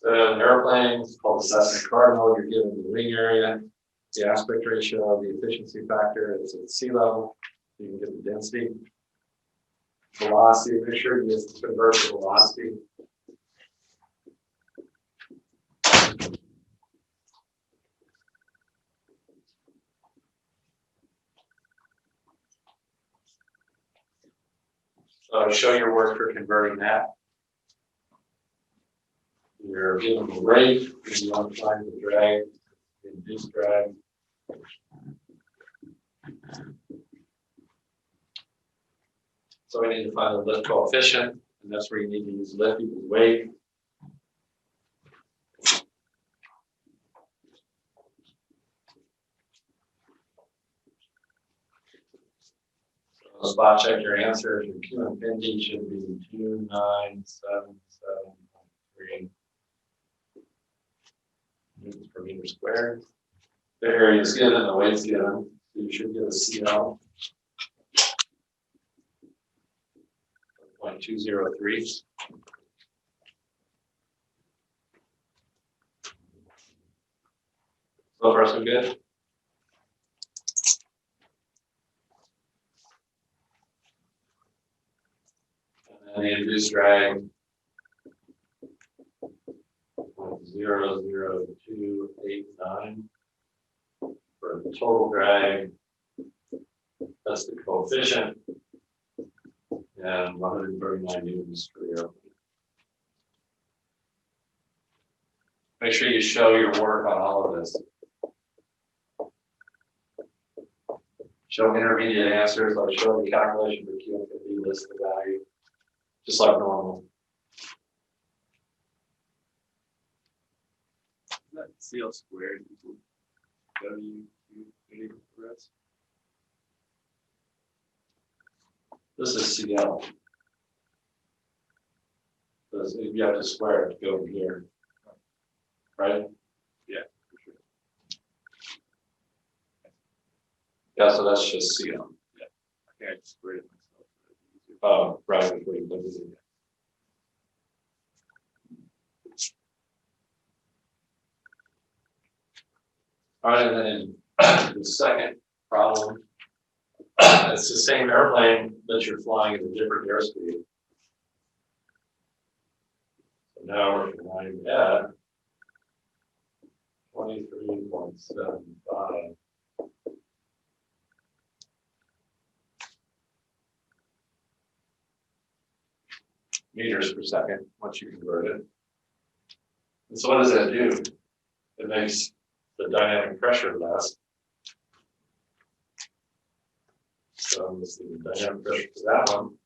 So an airplane is called the Cessna Cardinal. You're given the wing area, the aspect ratio, the efficiency factor is at sea level. You can get the density, velocity. Make sure you just convert the velocity. So show your work for converting that. You're given the rate, and you want to find the drag, the induced drag. So we need to find the lift coefficient, and that's where you need to use lift equals weight. So spot check your answer. Your Q infinity should be 2977.3 newtons per meter squared. The area is given, the weight's given. So you should get a CL 0.203. So far, so good. And the induced drag 0.00289 for the total drag. That's the coefficient, and 139 newtons for the airplane. Make sure you show your work on all of this. Show intermediate answers, like show the calculation for Q infinity, list the value, just like normal. That CL squared equals WQ for us. This is CL. This, you have to square it to go here, right? Yeah, for sure. Yeah, so that's just CL. Yeah, I think I just squared it myself. Oh, right, before you put it in. All right, and then the second problem, it's the same airplane that you're flying at a different airspeed. So now we're flying at 23.75 meters per second once you convert it. And so what does that do? It makes the dynamic pressure less. So let's see, the dynamic pressure for that one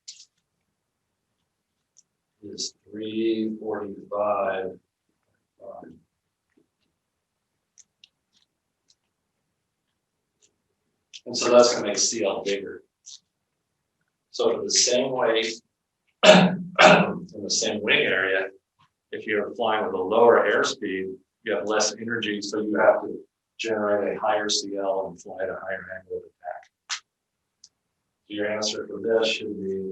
is 345. And so that's going to make CL bigger. So for the same weight in the same wing area, if you're flying with a lower airspeed, you have less energy, so you have to generate a higher CL and fly at a higher angle of attack. So your answer for this should be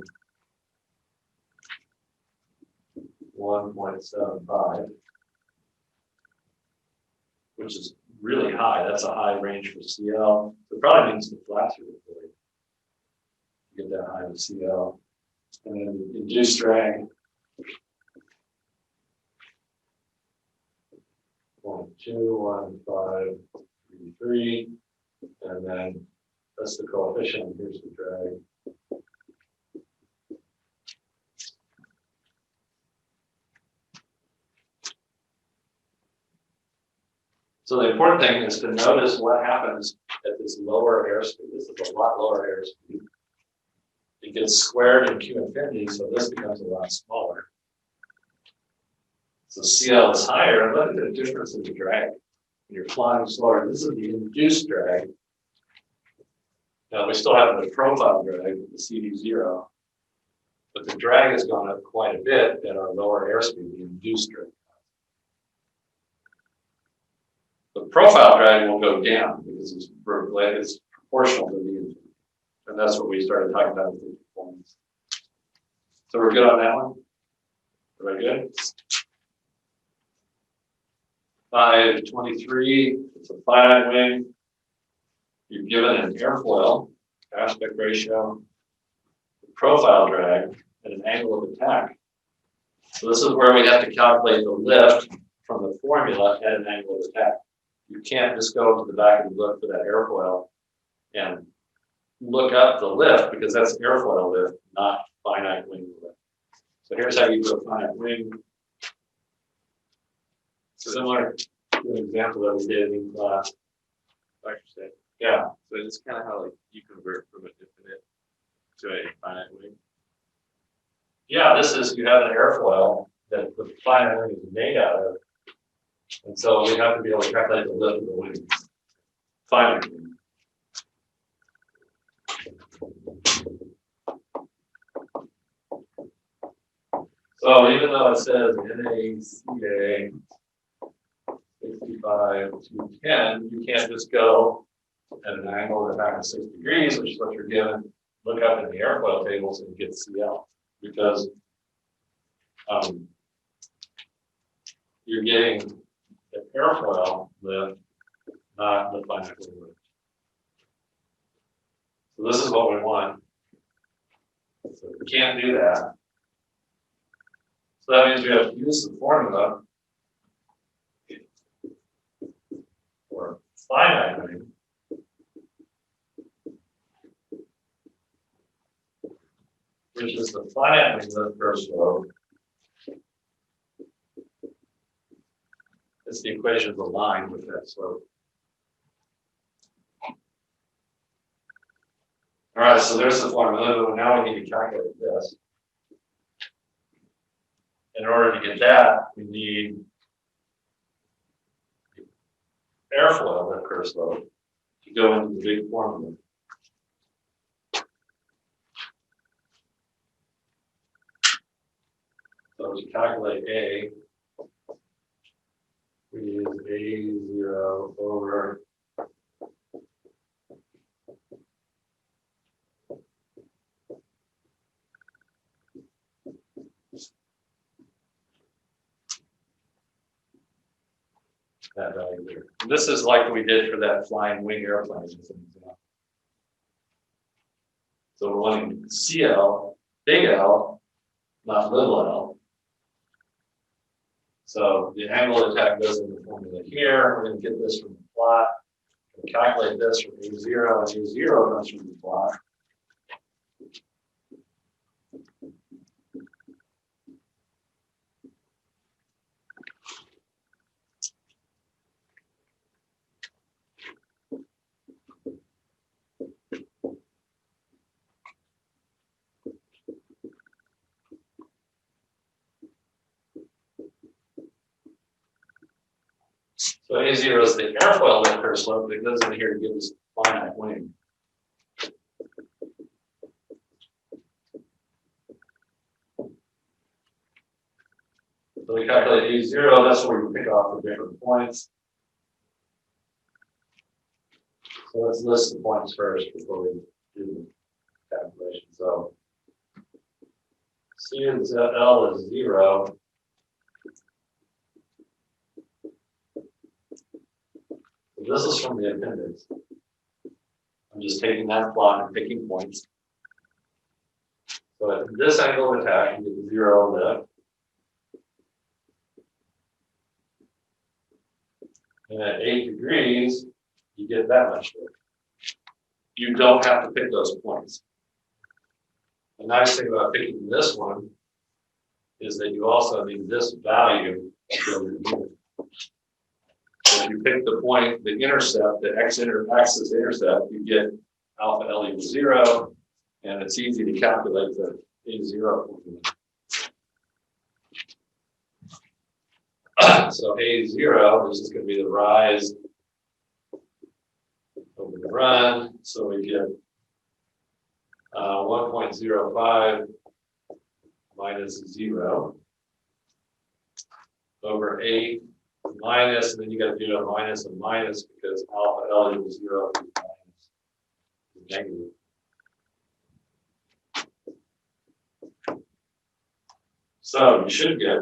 1.75, which is really high. That's a high range for CL. So it probably means the flats are deployed. You get that high of CL. And then the induced drag 0.21533, and then that's the coefficient. Here's the drag. So the important thing is to notice what happens at this lower airspeed. This is a lot lower airspeed. It gets squared in Q infinity, so this becomes a lot smaller. So CL is higher, and look at the difference in the drag. When you're flying slower, this is the induced drag. Now we still have the profile drag, the CD0, but the drag has gone up quite a bit at our lower airspeed, the induced drag. The profile drag will go down because it's proportional to the infinity. And that's what we started talking about with the performance. So we're good on that one? Very good. AE324, it's a finite wing. You're given an airfoil, aspect ratio, profile drag, and an angle of attack. So this is where we have to calculate the lift from the formula at an angle of attack. You can't just go to the back of the book for that airfoil and look up the lift, because that's airfoil lift, not finite wing lift. So here's how you do a finite wing. Similar to an example that we did in class. Like you said. Yeah, So it's kind of how like you convert from an infinite to a finite wing. yeah, this is, you have an airfoil that the finite wing is made out of. And so we have to be able to calculate the lift of the wing. Finite wing. So even though it says NACA 65 to 10, you can't just go at an angle of attack of 6 degrees, which is what you're given. Look up in the airfoil tables and get CL, because you're getting the airfoil lift, not the finite wing lift. So this is what we want. So we can't do that. So that means we have to use the formula for finite wing, which is the finite wing lift per slope. It's the equation aligned with that slope. All right, so there's the formula, but now we need to calculate this. In order to get that, we need airfoil lift per slope to go into the big formula. So to calculate A, we use A0 over that value there. And this is like we did for that flying wing airplane. As an example. So we're wanting CL, big L, not little l. So the angle of attack goes in the formula here. We're going to get this from the plot. We'll calculate this from A0, and A0 comes from the plot. So A0 is the airfoil lift per slope that goes in here to give us finite wing. So we calculate A0, that's where we pick off the different points. So let's list the points first before we do the calculation. So C is L is 0. So this is from the appendix. I'm just taking that plot and picking points. So at this angle of attack, you get 0 lift. And at 8 degrees, you get that much lift. You don't have to pick those points. The nice thing about picking this one is that you also need this value to go in here. So if you pick the point, the intercept, the x-axis intercept, you get alpha L equals 0, and it's easy to calculate the A0 formula. So A0, this is going to be the rise over the run. So we get 1.05 minus 0 over 8 minus, and then you got to do a minus and minus because alpha L equals 0 is negative. So you should get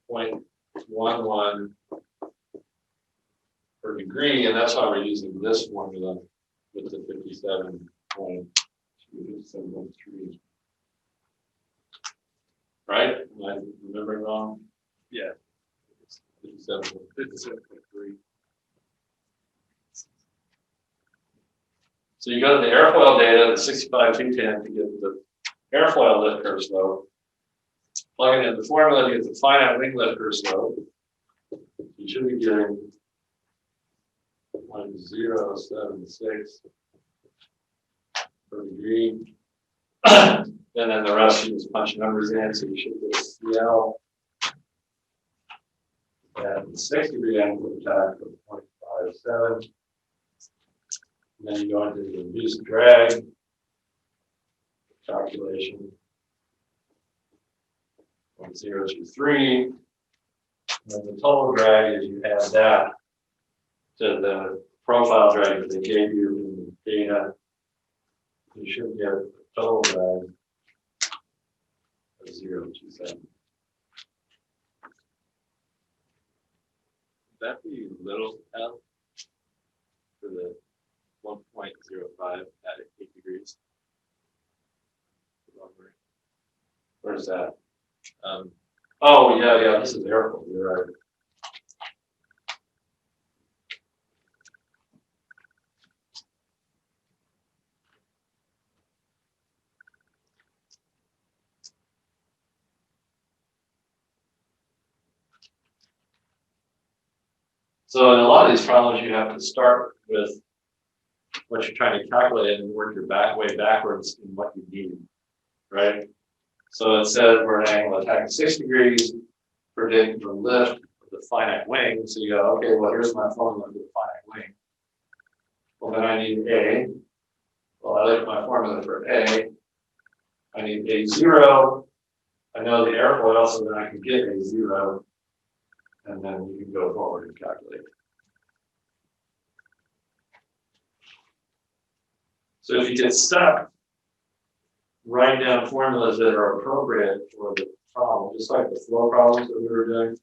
0.11 per degree, and that's why we're using this formula with the 57.3. Right? Am I remembering wrong? Yeah. 57.3. So you go to the airfoil data, the 65-210 to get the airfoil lift curve slope. Plug it in the formula to get the finite wing lift curve slope. You should be getting 1076 per degree. And then the rest you just punch numbers in, so you should get CL at the 60-degree angle of attack of 0.57. And then you go into the reduced drag calculation, 0.023. And then the total drag is you add that to the profile drag that they gave you in the data. You should get a total drag of 0.27. Would that be little L for the 1.05 at 8 degrees? Where's that? Oh, yeah, this is airfoil, you're right. So in a lot of these problems, you have to start with what you're trying to calculate and work your way backwards in what you need, right? So it says we're at an angle of attack 6 degrees, predict the lift of the finite wing. So you go, okay, well, here's my formula for the finite wing. Well, then I need A. Well, I like my formula for A. I need A0. I know the airfoil, so then I can get A0. And then you can go forward and calculate. So if you get stuck, write down formulas that are appropriate for the problem, just like the flow problems that we were doing.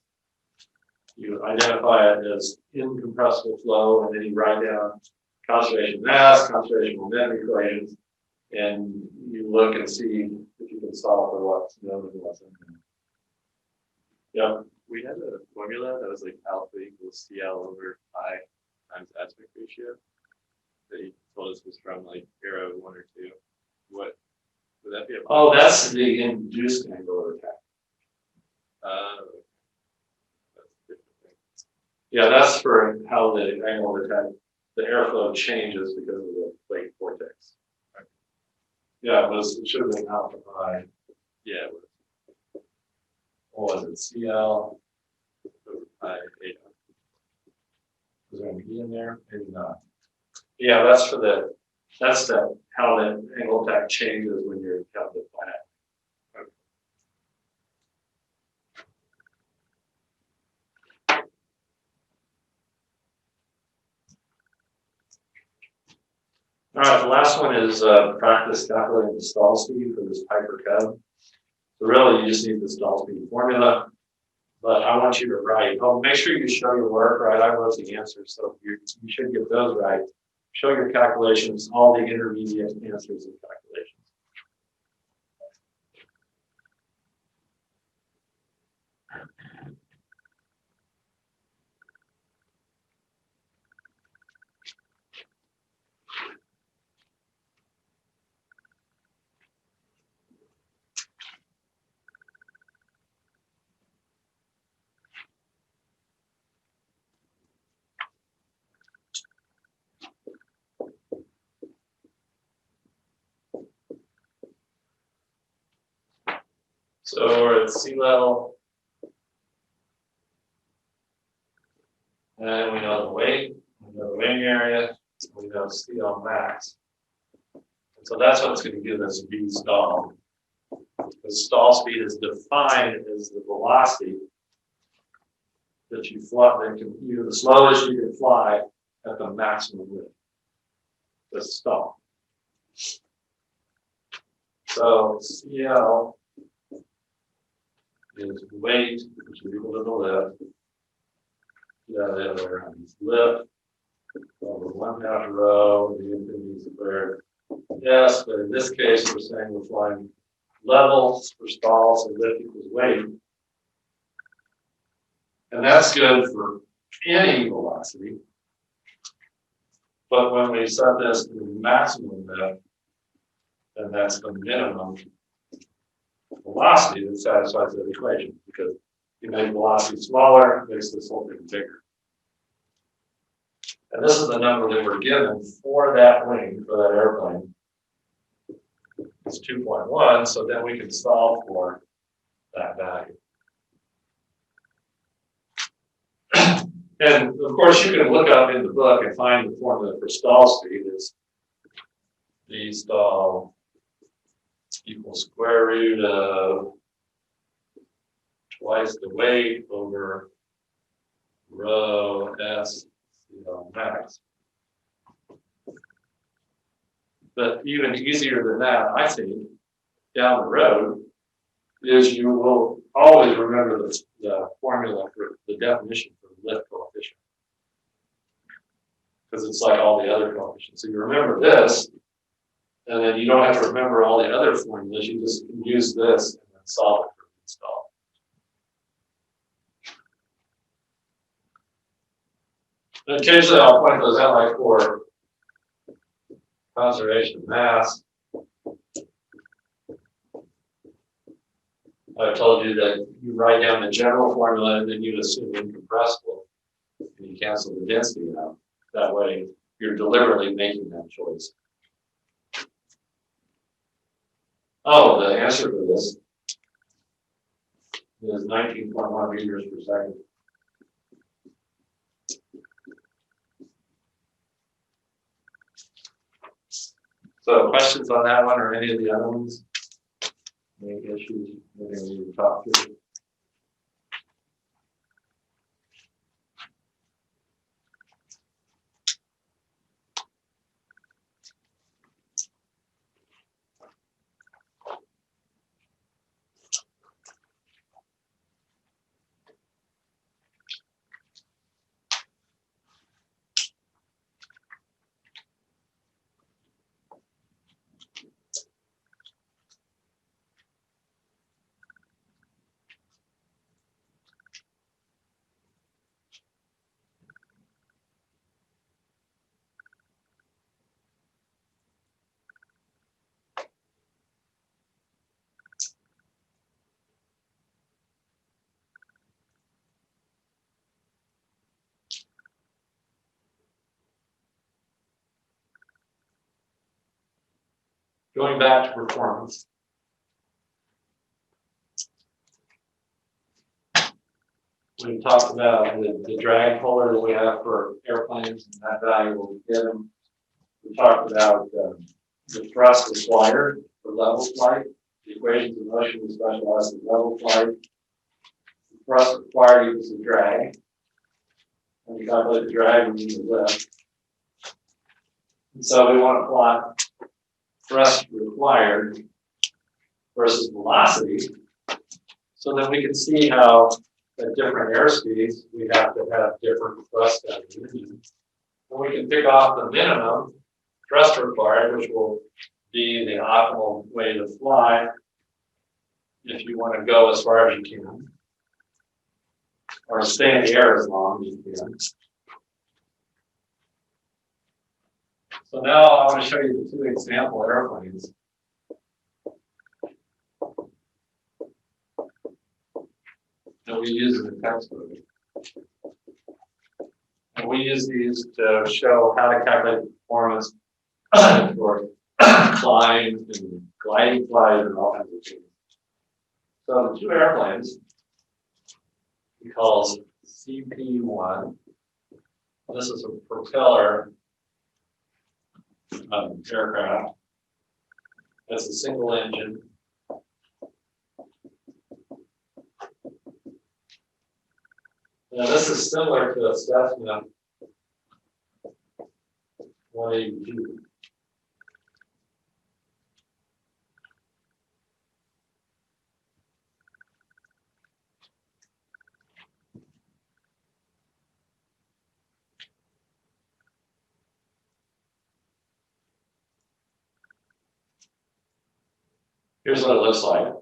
You identify it as incompressible flow, and then you write down conservation mass, conservation momentum equations, and you look and see if you can solve for what's known and what's unknown. Yep. We had a formula that was like alpha equals CL over pi times aspect ratio that he told us was from like arrow 1 or 2. What would that be? Oh, that's the induced angle of attack. That's a different thing. Yeah, that's for how the angle of attack, the airflow changes because of the plate vortex. Right. Yeah, it should have been alpha pi. Yeah. What was it? CL. Over pi 8. Is there an E in there? Maybe not. Yeah, that's the how the angle of attack changes when you're have the finite. All right, the last one is practice calculating the stall speed for this Piper Cub. So really, you just need the stall speed formula, but I want you to write. Oh, make sure you show your work right. I wrote the answers, so you should get those right. Show your calculations, all the intermediate answers and calculations. So we're at sea level. And we know the weight, we know the wing area, we know CL max. And so that's what's going to give us V stall. The stall speed is defined as the velocity that you fly, the slowest you can fly at the maximum lift. The stall. So CL is weight, which is equal to the lift. Yeah, the other way around. Lift Over 1/2 rho, the infinity squared. Yes, but in this case, we're saying we're flying level for stall, so lift equals weight. And that's good for any velocity. But when we set this to the maximum lift, then that's the minimum velocity that satisfies that equation, because you make velocity smaller, it makes this whole thing bigger. And this is the number that we're given for that wing, for that airplane. It's 2.1, so then we can solve for that value. And of course, you can look up in the book and find the formula for stall speed. It's v stall equals square root of twice the weight over rho s CL max. But even easier than that, I think, down the road, is you will always remember the formula for the definition for the lift coefficient. Because it's like all the other coefficients. So you remember this, and then you don't have to remember all the other formulas. You just use this and then solve it for the install. And occasionally I'll point those out, like for conservation of mass. I told you that you write down the general formula and then you assume incompressible, and you cancel the density out. That way, you're deliberately making that choice. Oh, the answer for this is 19.1 meters per second. So, questions on that one or any of the other ones? Any issues that we need to talk through? Going back to performance. We've talked about the drag puller that we have for airplanes, and that value will be given. We talked about the thrust required for level flight. The equations of motion we specialize in level flight. The thrust required equals the drag. When we calculate the drag, we need the lift. And so we want to plot thrust required versus velocity, so that we can see how at different airspeeds we have to have different thrust energies. And we can pick off the minimum thrust required, which will be the optimal way to fly if you want to go as far as you can, or stay in the air as long as you can. So now I want to show you the two example airplanes. That we use in the textbook. And we use these to show how to calculate the performance for climb and gliding flight and all kinds of things. So the two airplanes he calls CP1. This is a propeller aircraft. It's a single engine. Now this is similar to a Cessna 182. Here's what it looks like.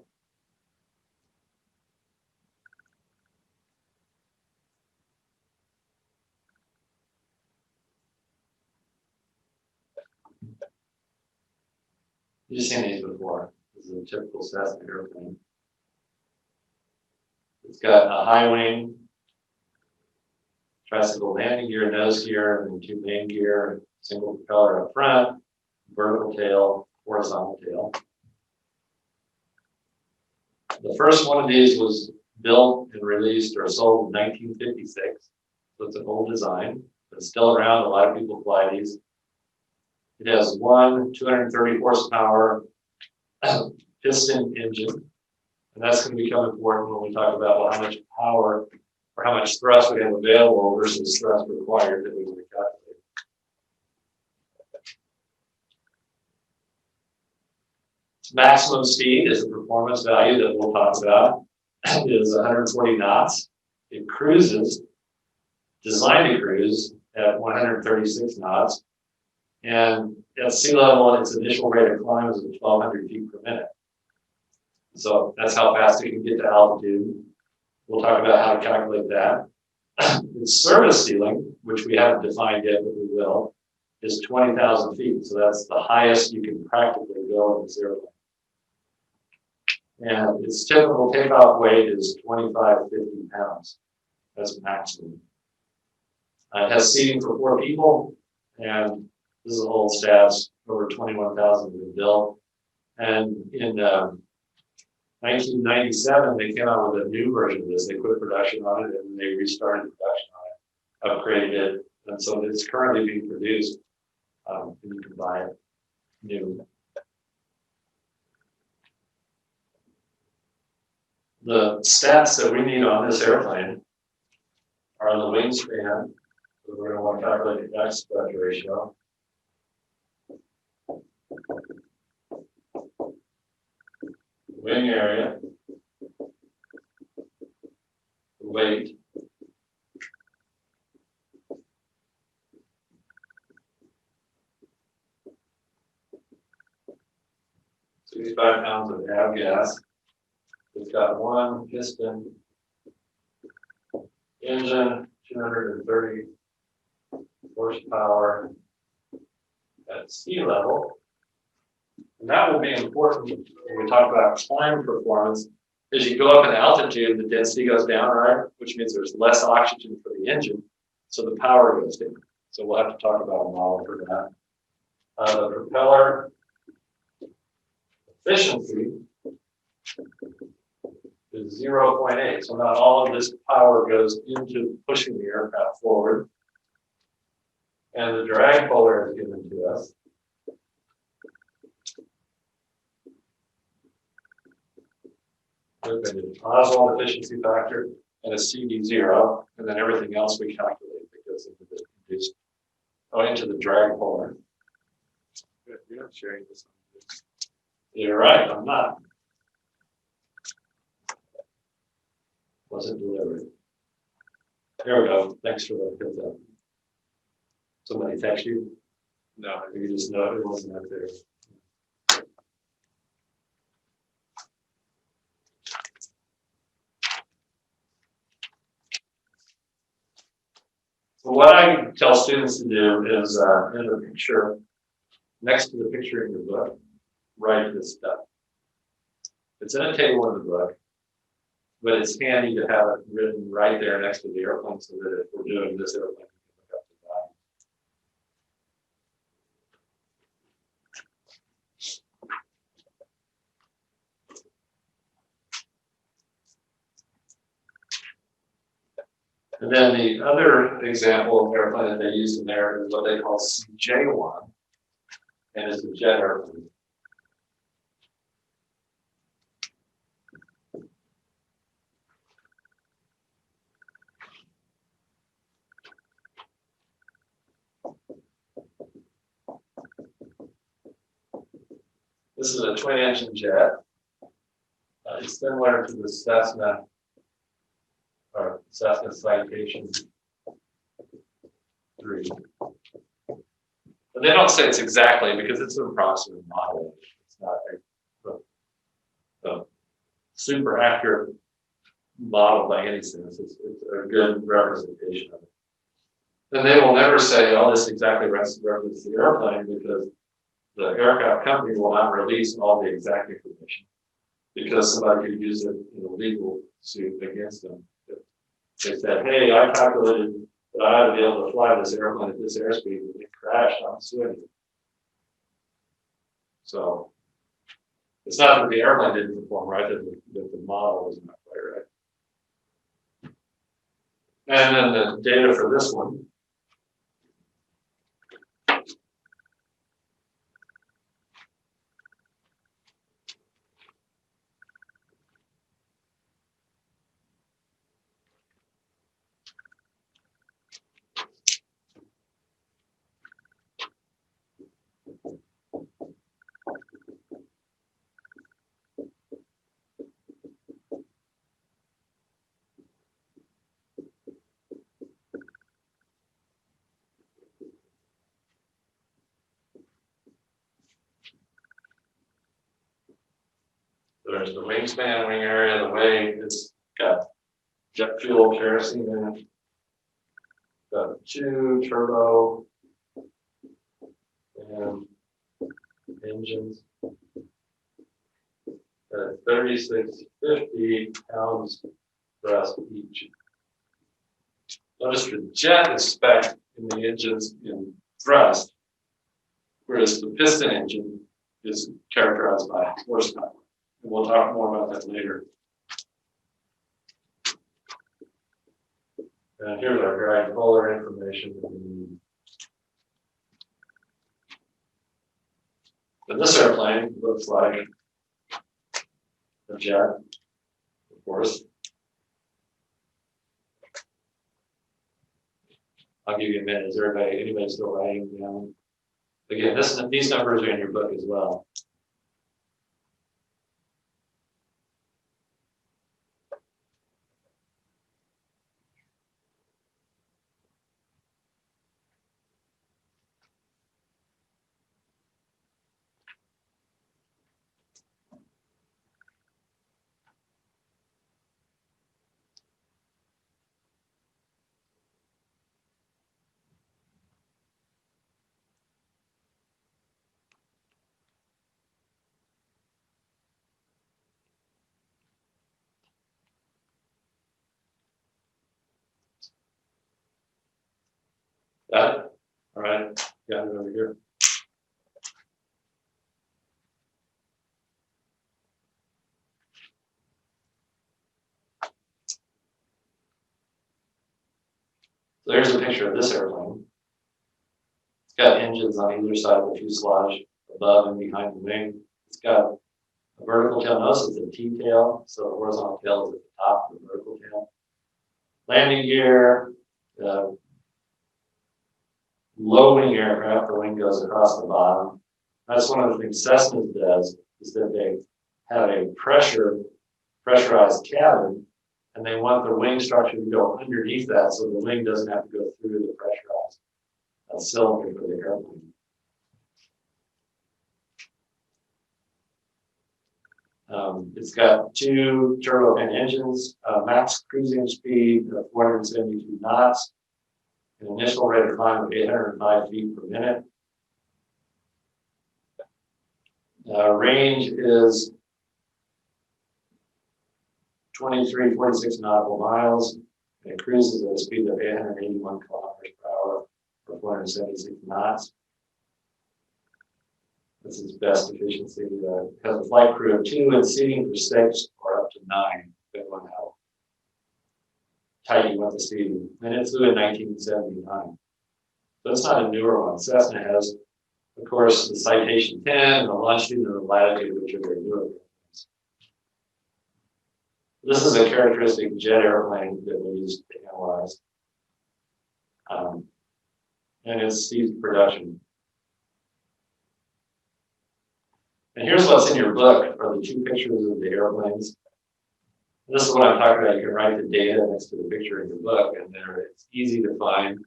You've seen these before. This is a typical Cessna airplane. It's got a high wing, tricycle landing gear, nose gear, and two main gear, single propeller up front, vertical tail, horizontal tail. The first one of these was built and released or sold in 1956. So it's an old design. It's still around. A lot of people fly these. It has one 230 horsepower piston engine. And that's going to become important when we talk about, well, how much power or how much thrust we have available versus thrust required that we want to calculate. Maximum speed is the performance value that we'll talk about. It is 140 knots. It cruises, designed to cruise at 136 knots. And at sea level, its initial rate of climb is at 1,200 feet per minute. So that's how fast it can get to altitude. We'll talk about how to calculate that. Its service ceiling, which we haven't defined yet, but we will, is 20,000 feet. So that's the highest you can practically go in this airplane. And its typical takeoff weight is 25 to 50 pounds. That's maximum. It has seating for 4 people, and this is old stats. Over 21,000 have been built. And in 1997, they came out with a new version of this. They quit production on it, and they restarted production on it, upgraded it, and so it's currently being produced. And you can buy it new. The stats that we need on this airplane are the wingspan. So we're going to want to calculate the aspect ratio. Wing area, weight, $65 pounds of avgas. It's got one piston engine, 230 horsepower at sea level. And that will be important when we talk about climb performance. As you go up in altitude, the density goes down, right? Which means there's less oxygen for the engine, so the power goes down. So we'll have to talk about a model for that. The propeller efficiency is 0.8. So not all of this power goes into pushing the aircraft forward. And the drag puller is given to us. With an Oswald efficiency factor and a CD0, and then everything else we calculate that goes into the induced, into the drag puller. You're not sharing this. You're right, I'm not. Wasn't delivered. There we go. Thanks for the heads up. Somebody text you? No, You just know it wasn't up there. So what I tell students to do is in the picture, next to the picture in your book, write this stuff. It's in a table in the book, but it's handy to have it written right there next to the airplane so that if we're doing this airplane, we can look up the value. And then the other example of airplane that they use in there is what they call CJ1, and it's a jet airplane. This is a twin engine jet. It's similar to the Cessna or Cessna Citation 3. But they don't say it's exactly because it's an approximate model. It's not a super accurate model by any sense. It's a good representation of it. And they will never say, oh, this exactly represents the airplane, because the aircraft company will not release all the exact information, because somebody could use it in a legal suit against them. If they said, hey, I calculated that I ought to be able to fly this airplane at this airspeed, and it crashed, I'm suing you. So it's not that the airplane didn't perform right, that the model was not quite right. And then the data for this one. There's the wingspan, wing area, the wing, it's got jet fuel, kerosene in it. Got 2 turbo and engines. 3650 pounds thrust each. Notice the jet is spec in the engines in thrust, whereas the piston engine is characterized by horsepower. And we'll talk more about that later. And here's our guide polar information. And this airplane looks like a jet, of course. I'll give you a minute. Is anybody still writing down? Again, these numbers are in your book as well. Got it? All right, got it over here. So there's a picture of this airplane. It's got engines on either side of the fuselage, above and behind the wing. It's got a vertical tail nose, it's a T-tail, so the horizontal tail is at the top of the vertical tail. Landing gear, low wing aircraft, the wing goes across the bottom. That's one of the things Cessna does, is that they have a pressurized cabin, and they want the wing structure to go underneath that, so the wing doesn't have to go through the pressurized cylinder for the airplane. It's got 2 turbofan engines, max cruising speed of 472 knots, an initial rate of climb of 805 feet per minute. Range is 2346 nautical miles, and it cruises at a speed of 881 kilometers per hour for 476 knots. This is best efficiency. Has a flight crew of 2 and seating for 6 or up to 9, depending on how tight you want the seating. And it flew in 1979. So it's not a newer one. Cessna has, of course, the Citation 10, and the Longitude, and the Latitude, which are very newer. This is a characteristic jet airplane that we used to analyze. And it's seized production. And here's what's in your book, are the 2 pictures of the airplanes. This is what I'm talking about. You can write the data next to the picture in your book, and it's easy to find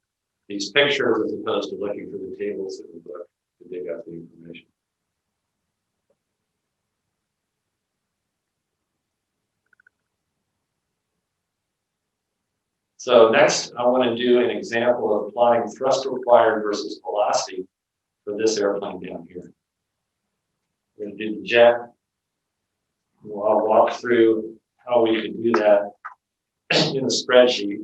these pictures as opposed to looking for the tables in the book to dig out the information. So next, I want to do an example of applying thrust required versus velocity for this airplane down here. We're going to do the jet. I'll walk through how we can do that in the spreadsheet.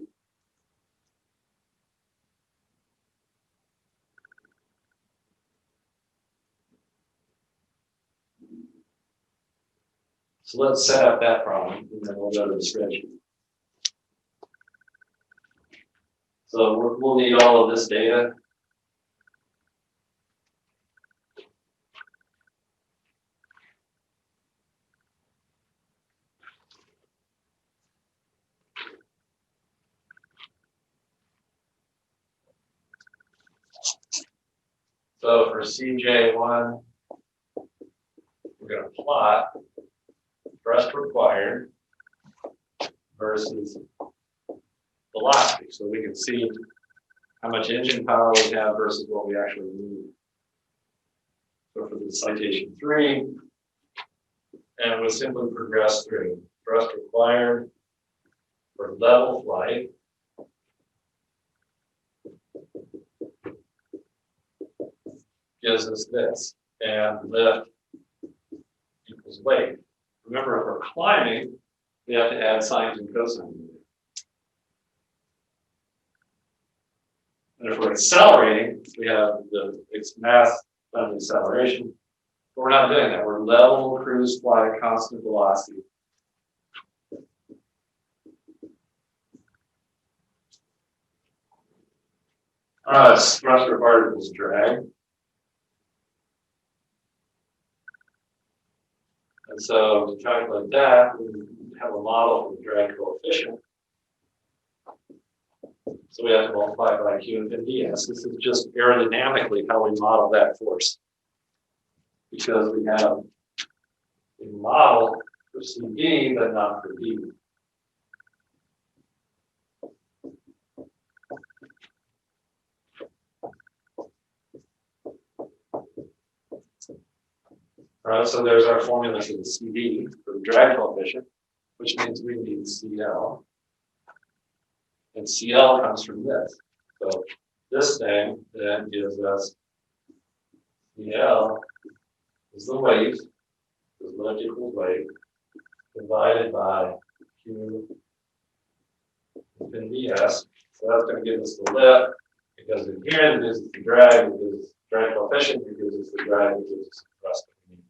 So let's set up that problem, and then we'll go to the spreadsheet. So we'll need all of this data. So for CJ1, we're going to plot thrust required versus velocity. So we can see how much engine power we have versus what we actually need. So for the citation 3, and we'll simply progress through. Thrust required for level flight gives us this, and lift equals weight. Remember, if we're climbing, we have to add sines and cosines. And if we're accelerating, we have the mass times acceleration. But we're not doing that. We're level cruise flight, constant velocity. Thrust required equals drag. And so to calculate that, we have a model for the drag coefficient. So we have to multiply by Q infinity S. This is just aerodynamically how we model that force. Because we have a model for CD, but not for D. All right, so there's our formula for the CD, for the drag coefficient, which means we need CL. And CL comes from this. So this thing then gives us CL is the weight, is lift equals weight, divided by Q infinity S. So that's going to give us the lift, because in here it gives us the drag, it gives us the drag coefficient, it gives us the drag, it gives us the thrust that we need.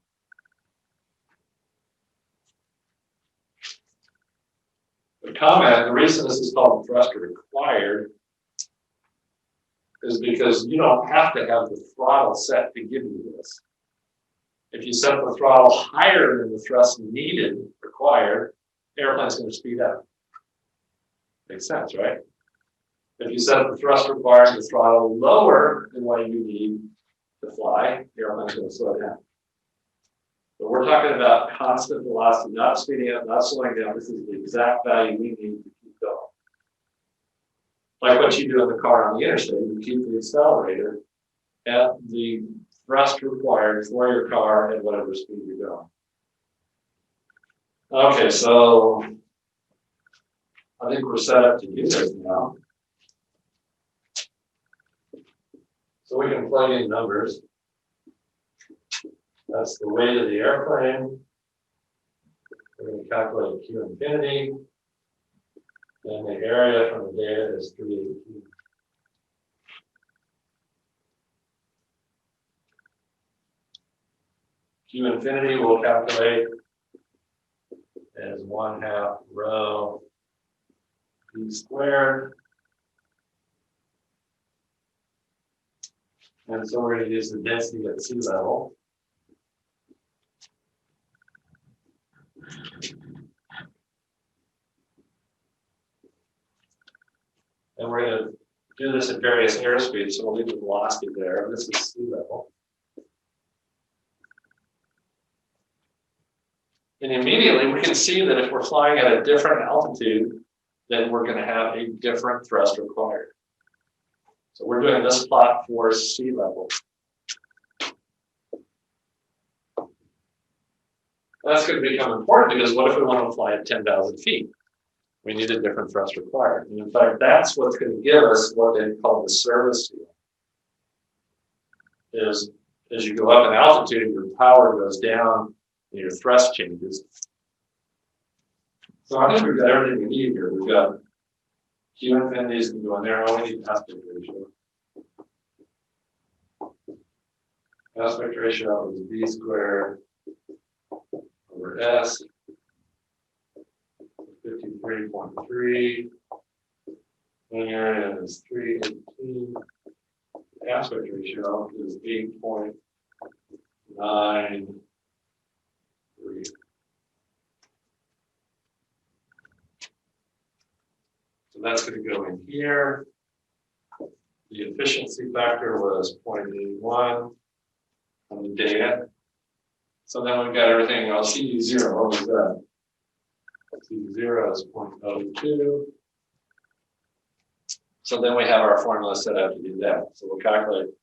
The comment, the reason this is called thrust required is because you don't have to have the throttle set to give you this. If you set the throttle higher than the thrust needed, required, the airplane's going to speed up. Makes sense, right? If you set the thrust required the throttle lower than what you need to fly, the airplane's going to slow down. But we're talking about constant velocity, not speeding up, not slowing down. This is the exact value we need to keep going. Like what you do in the car on the interstate, you keep the accelerator at the thrust required for your car at whatever speed you're going. Okay, so I think we're set up to do this now. So we can plug in numbers. That's the weight of the airplane. We're going to calculate Q infinity. And the area from the data is 318. Q infinity we'll calculate as 1/2 rho p squared. And so we're going to use the density at sea level. And we're going to do this at various airspeeds, so we'll leave the velocity there. This is sea level. And immediately we can see that if we're flying at a different altitude, then we're going to have a different thrust required. So we're doing this plot for sea level. That's going to become important because what if we want to fly at 10,000 feet? we need a different thrust required. And in fact, that's what's going to give us what they call the service ceiling. Is as you go up in altitude, your power goes down and your thrust changes. So I think we've got everything we need here. We've got Q infinities can go in there. All we need aspect ratio. Aspect ratio is B squared over S. 53.3. Wing area is 318. The aspect ratio is 8.93. So that's going to go in here. The efficiency factor was 0.81 on the data. So then we've got everything else. CD0, what was that? CD0 is 0.02. So then we have our formula set out to do that. So we'll calculate,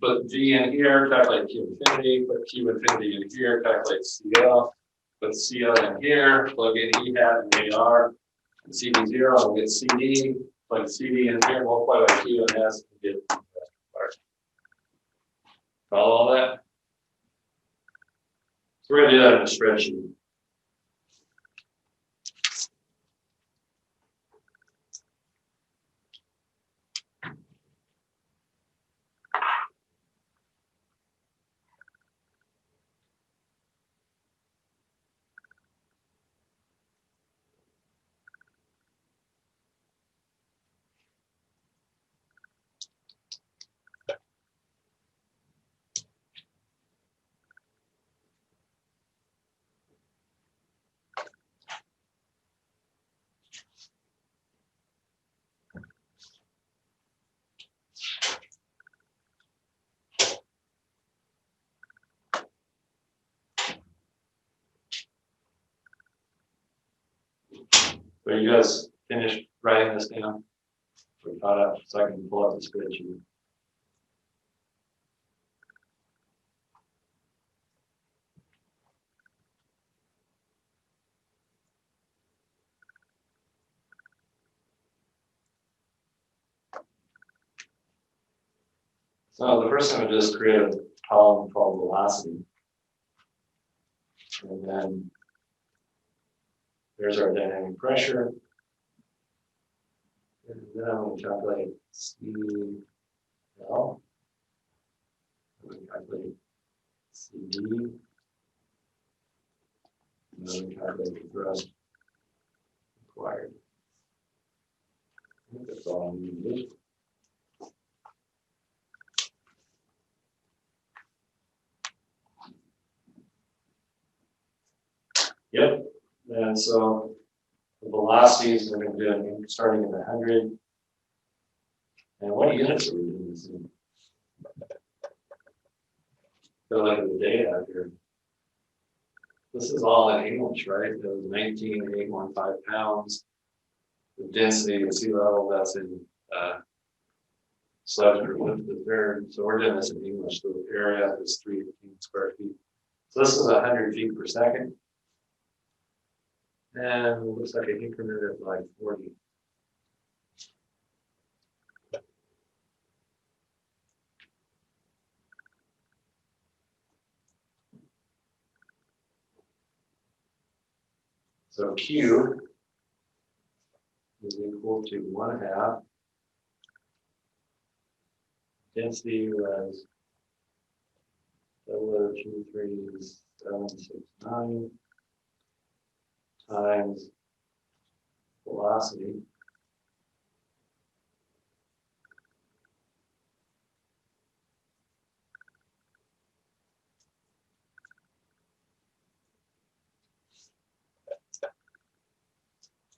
put V in here, calculate Q infinity, put Q infinity in here, calculate CL, put CL in here, plug in E hat and AR, and CD0, we'll get CD, plug CD in here, multiply by Q and S, and get the rest part. Follow all that? So we're going to do that in a spreadsheet. So you guys finished writing this down? We caught up, so I can pull up the spreadsheet. So the first thing we do is create a column called velocity. And then there's our dynamic pressure. And then I'm going to calculate CL. I'm going to calculate CD. And then we calculate the thrust required. I think that's all I need. Yep. And so the velocities we're going to do starting in 100. And what units are we doing this in? Go look at the data out here. This is all in English, right? It was 19,815 pounds. The density of sea level, that's in sledge group the third. So we're doing this in English. So the area is 318 square feet. So this is 100 feet per second. And it looks like an increment of like 40. So Q is equal to 1/2. Density was 0.23769 times velocity.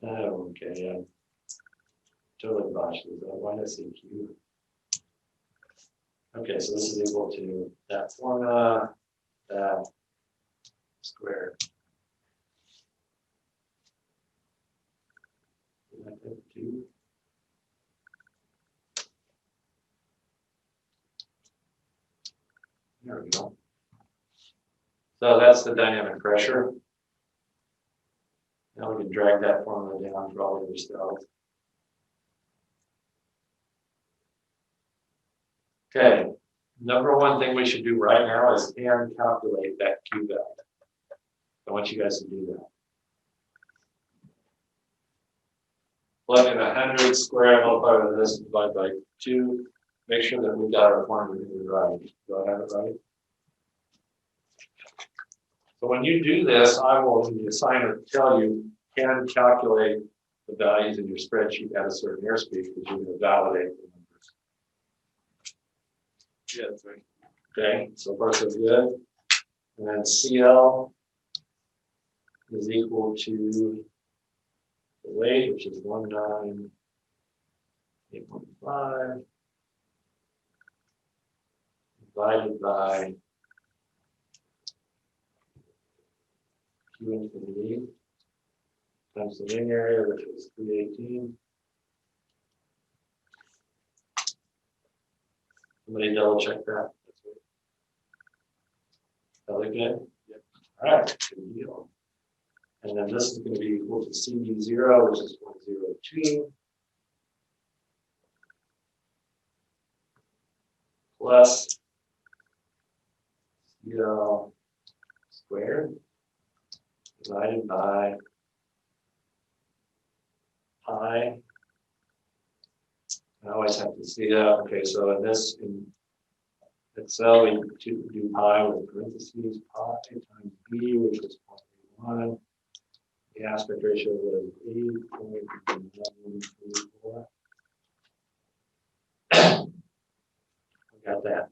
Oh, okay, yeah. Totally botched this. Why did I say Q? Okay, so this is equal to that formula, that squared. Did I put Q? There we go. So that's the dynamic pressure. Now we can drag that formula down for all the other cells. Okay, number one thing we should do right now is hand calculate that Q value. I want you guys to do that. Plug in 100 square, multiply by this, divide by 2. Make sure that we got our formula right. Do I have it right? So when you do this, I will, in the assignment, tell you, can calculate the values in your spreadsheet at a certain airspeed because you're going to validate the numbers. Yeah, that's right. Okay, so far so good. And then CL is equal to the weight, which is 198.5 divided by Q infinity times the wing area, which is 318. Somebody double check that. That look good? Yep. All right, good deal. And then this is going to be equal to CD0, which is 0.02, plus CL squared divided by pi. I always have to see that. Okay, so in this, in Excel, we do pi with parentheses, pi times b, which is 0.1. The aspect ratio was 8.1134. Got that.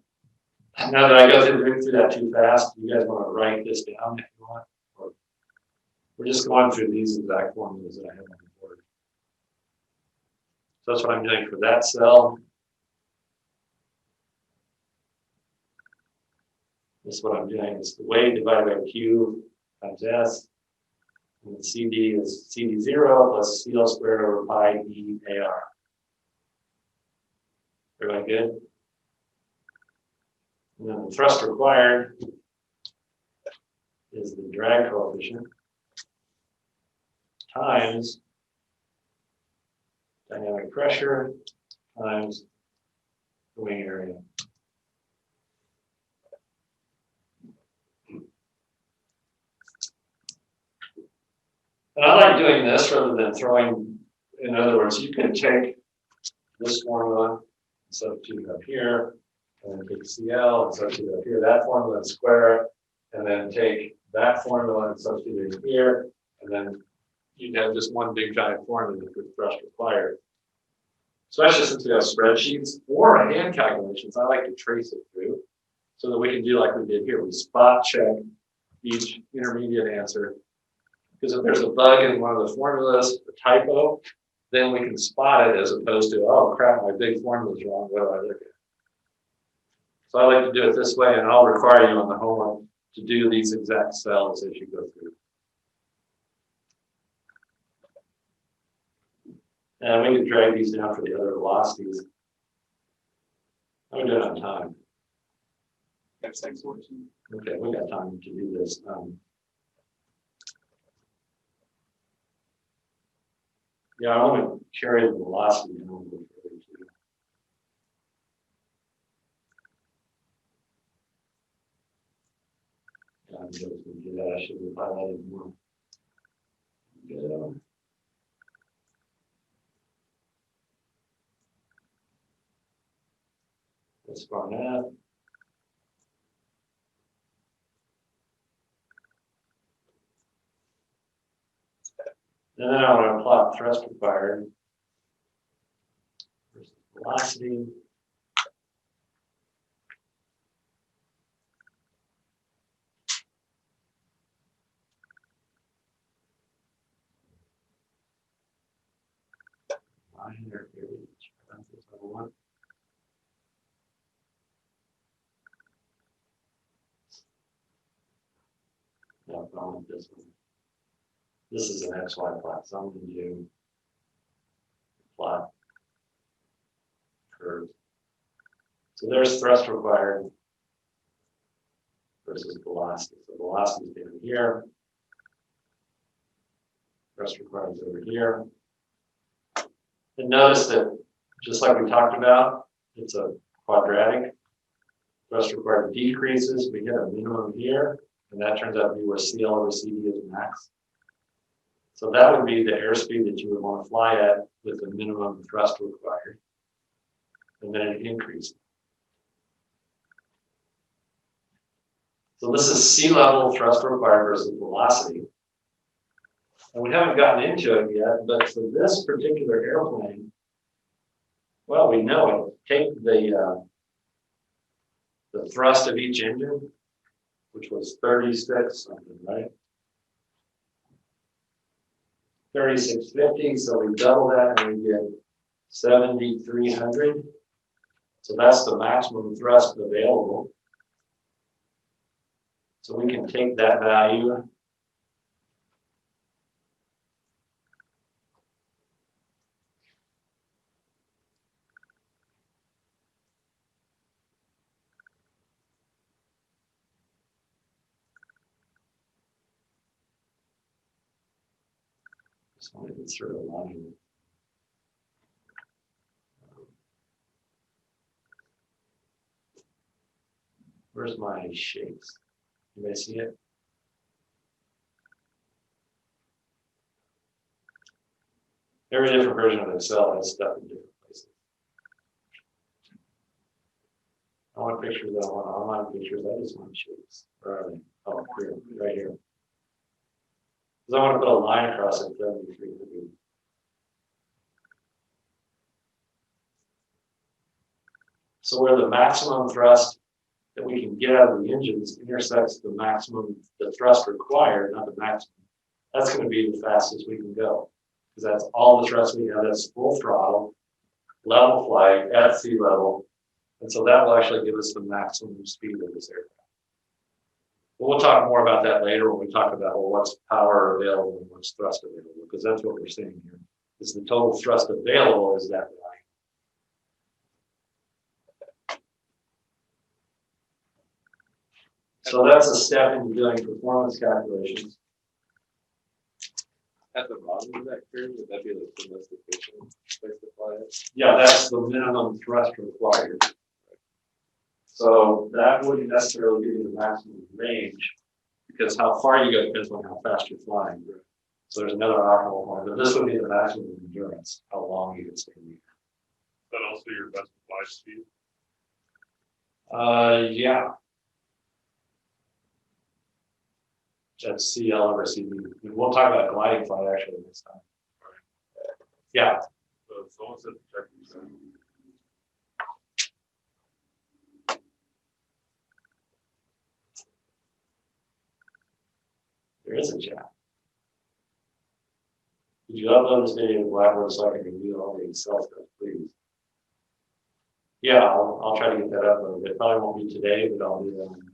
Now that I go through that too fast, you guys want to write this down if you want? Or we're just going through these exact formulas that I have on the board. So that's what I'm doing for that cell. This is what I'm doing. It's the weight divided by Q times S. And the CD is CD0 plus CL squared over pi E AR. Everybody good? And then the thrust required is the drag coefficient times dynamic pressure times the wing area. And I like doing this rather than throwing, in other words, you can take this formula, substitute up here, and then take CL and substitute up here, that formula and square it, and then take that formula and substitute it here, and then you have just one big giant formula for thrust required. Especially since we have spreadsheets or hand calculations, I like to trace it through so that we can do like we did here. We spot check each intermediate answer. Because if there's a bug in one of the formulas, a typo, then we can spot it as opposed to, oh crap, my big formula's wrong, what do I look at? So I like to do it this way, and I'll require you on the homework to do these exact cells as you go through. And we can drag these down for the other velocities. I'm doing it on time. F6 14. Okay, we got time to do this. Yeah, I want to carry the velocity down a little bit further too. Yeah, I'm just going to do that. I should have highlighted more. Yeah. That's far enough. And then I want to plot thrust required versus velocity. Minor variance. That's what I want. No, I want this one. This is an XY plot, so I'm going to do plot curves. So there's thrust required versus velocity. So velocity is down here thrust required is over here. And notice that, just like we talked about, it's a quadratic. Thrust required decreases, we get a minimum here, and that turns out to be where CL over CD is max. So that would be the airspeed that you would want to fly at with the minimum thrust required. And then it increases. So this is sea level thrust required versus velocity. And we haven't gotten into it yet, but for this particular airplane, well, we know it. Take the thrust of each engine, which was 36 something, right? 3650, so we double that and we get 7,300. So that's the maximum thrust available. So we can take that value just want to insert a line. Where's my shapes? You guys see it? Every different version of Excel has stuff in different places. I want pictures, I want online pictures, I just want shapes. Where are they? Oh, here, right here. Because I want to put a line across it, 7,300. So where the maximum thrust that we can get out of the engines intersects the maximum, the thrust required, not the maximum, that's going to be the fastest we can go. Because that's all the thrust we have, that's full throttle, level flight at sea level. And so that will actually give us the maximum speed of this aircraft. But we'll talk more about that later when we talk about, well, what's power available and what's thrust available, because that's what we're saying here. Is the total thrust available is that value. So that's a step into doing performance calculations. At the bottom of that curve, would that be like the most efficient place to fly it? Yeah, that's the minimum thrust required. So that wouldn't necessarily give you the maximum range, because how far you go depends on how fast you're flying. So there's another optimal point, but this would be the maximum endurance, how long you can stay in the air. Is that also your best flight speed? Yeah. That's CL over CD. We'll talk about gliding flight actually next time. Yeah. So someone said check these out. There is a chat. Could you upload this video to Blackboard so I can review all the Excel stuff, please? Yeah, I'll try to get that uploaded. It probably won't be today, but I'll do that on Monday.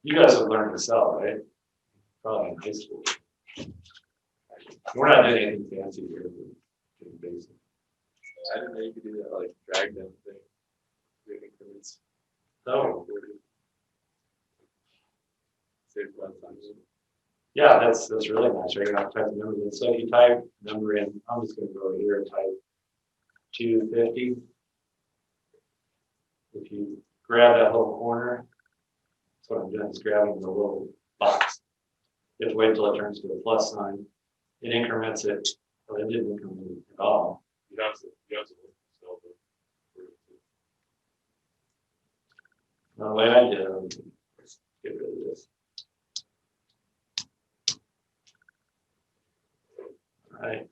You guys have learned Excel, right? Probably in high school. We're not doing anything fancy here. We're doing basic. I didn't know you could do that like drag down thing. Do increments. So, Save a lot of time. yeah, that's really nice. Right? You're not typing numbers in. So if you type number in, I'm just going to go over here and type 250. If you grab that little corner, that's what I'm doing, is grabbing the little box. You have to wait until it turns to a plus sign. It increments it, but it didn't increment it at all. You have to look yourself up. The way I did it, let's get rid of this. All right.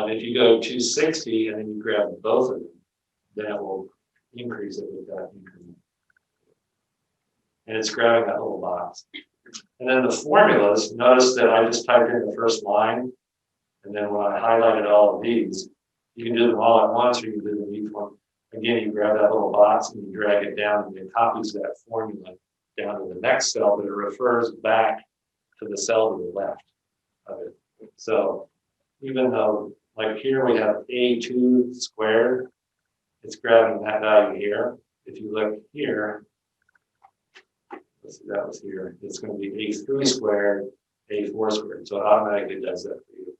If you go 260 and then you grab both of them, then it will increase it with that increment. And it's grabbing that little box. And then the formulas, notice that I just typed in the first line, and then when I highlighted all of these, you can do them all at once or you can do them each one. Again, you grab that little box and you drag it down and it copies that formula down to the next cell, but it refers back to the cell to the left of it. So even though, like here we have A2 squared, it's grabbing that value here. If you look here, let's see, that was here, it's going to be A3 squared, A4 squared, so it automatically does that for you.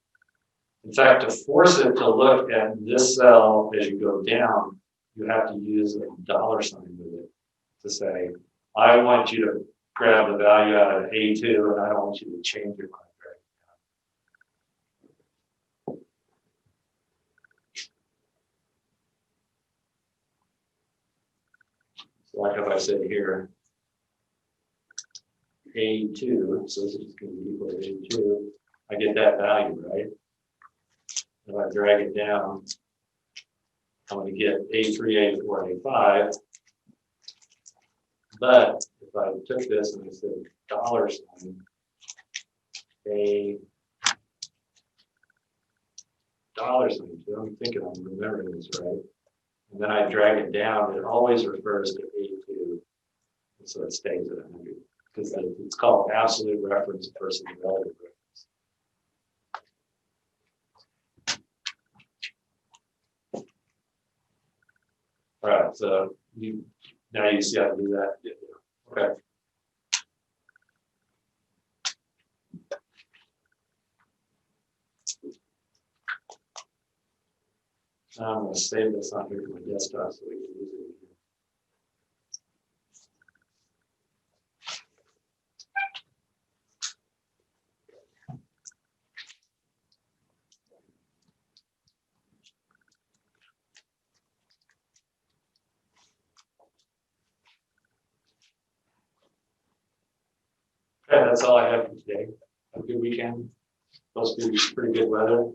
In fact, to force it to look at this cell as you go down, you have to use a dollar sign with it to say, I want you to grab the value out of A2 and I don't want you to change your mind. So like if I said here, A2, so this is going to be equal to A2, I get that value, right? If I drag it down, I'm going to get A3, A4, A5. But if I took this and I said dollar sign, a dollar sign, so I'm thinking I'm remembering this right. And then I drag it down, it always refers to A2. And so it stays at 100 because it's called absolute reference versus relative reference. All right, so now you see how to do that. Yeah. Okay. Now I'm going to save this on here to my desktop so we can use it. Okay, that's all I have for today. Have a good weekend. Supposed to be pretty good weather.